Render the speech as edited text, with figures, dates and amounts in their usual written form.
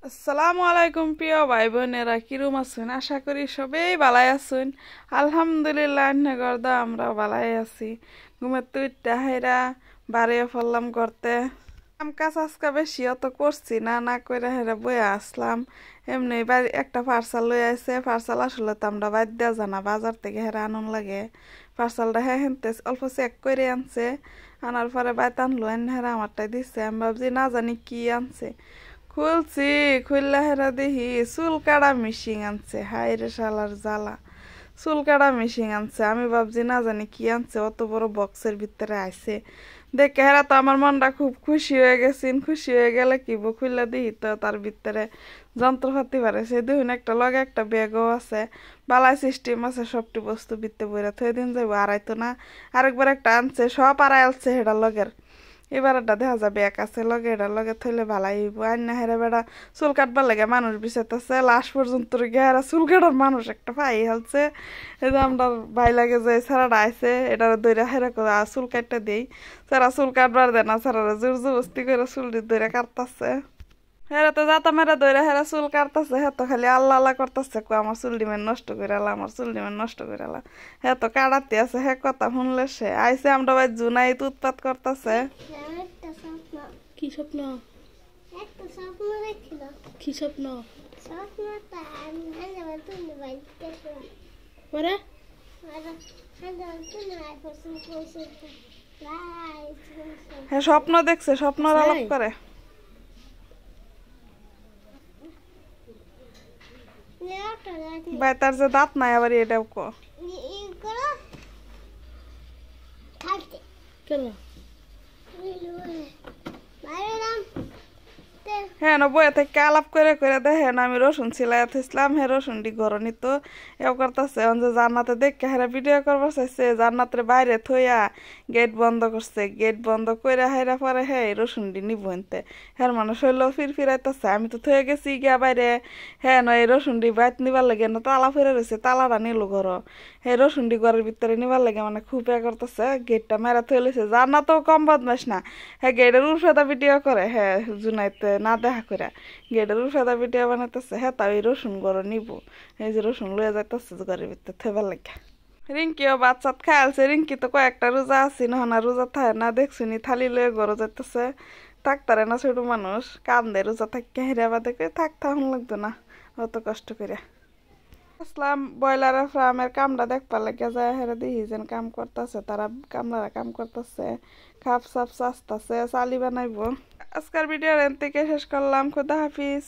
আসসালামু আলাইকুম প্রিয় ভাই বোনেরা, কিরম আছেন? আশা করি সবাই ভালাই আছেন। আলহামদুলিল্লাহ নগরদা আমরা ভালাই আছি। ঘুমের তুইটা হেরা বাড়িয়ে ফেললাম করতে। কাম কাজ আজকে বেশি অত করছি না, না করে হেরা বয়ে আসলাম। এমনি বাড়ি একটা পার্সাল লই আসে। পার্সাল আসলে তো আমরা বাদ দেওয়া জানা, বাজার থেকে হেরা আনন লাগে। পার্সালটা হ্যাঁ হেনতে অল্প চেক করে আনছে। আনার পরে বাইতে আনলো, এনে হেরা আমারটাই দিচ্ছে। আমি ভাবছি না জানি কি আনছে। খুলছি, খুললা হেরা দেখি চুল কাটা মেশিন আনছে। হাই রে শালার জ্বালা, চুল কাটা মেশিন আনছে। আমি ভাবছি না জানি কি আনছে, অত বড় বক্সের ভিতরে আইছে। দেখে হেরা তো আমার মনটা খুব খুশি হয়ে গেছেন। খুশি হয়ে গেলে কি খুললা দিই তো তার ভিতরে যন্ত্রপাতি বাড়াইছে। দেখুন একটা লগে একটা ব্যাগও আছে, বালাই সিস্টেম আছে, সবটি বস্তু ভিতরে বইরা থই দিন যাইব। আড়াইতো না আরেকবার একটা আনছে, সব আড়াই আলছে হেডা লগের। এবার একটা দেখা যাবে এক আছে লগে, এটা লগে থইলে ভালাই হইব। আর না হেরা বেড়া চুল কাটবার লাগে মানুষ বিচারতেছে, লাস্ট পর্যন্ত গেরা চুল কাটার মানুষ একটা পাই হালছে। এই যে আমরা ভাই লাগে যে সারাটা আইসে, এটা দইরা হেরা করে চুল কাটটা দেই। সারা চুল কাটবার দেয় না, সারা জোর জবস্তি করে চুল দইরা কাটতাছে। হেরা তো যাতা মেরা দইরা হেরা চুল কাটতাছে। হে তো খালি আল্লাহ আল্লাহ করতেছে, আমার চুল ডিমের নষ্ট করে আলা, আমার চুল ডিমের নষ্ট করে আলা। হে তো কাটাতে আছে, হে কথা শুনলে সে আইসে। আমরা ভাই জুনাইত উৎপাত করতেছে। কি স্বপ্ন? একটা স্বপ্ন দেখছিল। কি স্বপ্ন? স্বপ্নটা আমি তুমি বাইতে পরে হ্যাঁ স্বপ্ন দেখছে, স্বপ্নর আলাপ করে। ভাই তার যে দাঁত নাই আবার এটাও ক কেন? হ্যাঁ না বইয়া থেকে আলাপ করে করে দেখেন আমি রসুন ছিলাই থাকলাম। হ্যাঁ রসুনটি গরনি তো এও করতেছে। যে জান্নাতে দেখে হেরা ভিডিও করবার চাইছে, জান্নাতের বাইরে থইয়া গেট বন্ধ করছে। গেট বন্ধ করে হেরা পরে হ্যাঁ রসুনটি নিব এনতে। হ্যাঁ মানে শৈল ফিরাইতেছে। আমি তো থয়ে গেছি গিয়া বাইরে। হ্যাঁ নয় এই রসুনটি বাইত নিবার লাগে না, তালা ফিরে রয়েছে, তালাটা নিল ঘর। হ্যাঁ রসুনটি ঘরের ভিতরে নিবার লাগে মানে খুব এ করতেছে। গেটটা মেরা থয়ে লইছে। জান্নাতও কম বদমাস না, হ্যাঁ গেটের উল্ফাদা ভিডিও করে। হ্যাঁ জুনাইতে না দেখা করে গেটের উল্ফাদা ভিডিও বানাইতেছে। হ্যাঁ তাও এই রসুন গড় নিব। এই যে রসুন লইয়া যাইতেছে ঘরের ভিতরে থেবার লাগে। রিঙ্কিও বাচ্চাত খাইলছে। রিঙ্কি তো কয়েকটা রোজা আছি না, রোজা থাকে না দেখছুনি থালি লয়ে গড় যাইতেছে। থাকতারে না ছোট মানুষ, কান্দে রোজা থাকি হেরা বাদে করে থাকতে লাগতো না অত কষ্ট করে। আসলাম ব্রয়লারের ফার্মের কামটা দেখবার লাগে যায়। হেরা দেখি যেন কাম করতেছে, তারা কামলারা কাম করতেছে, খাপ সাপ চাচতেছে, চালি বানাইব। আজকের ভিডিও এখান থেকে শেষ করলাম। খুদা হাফিজ।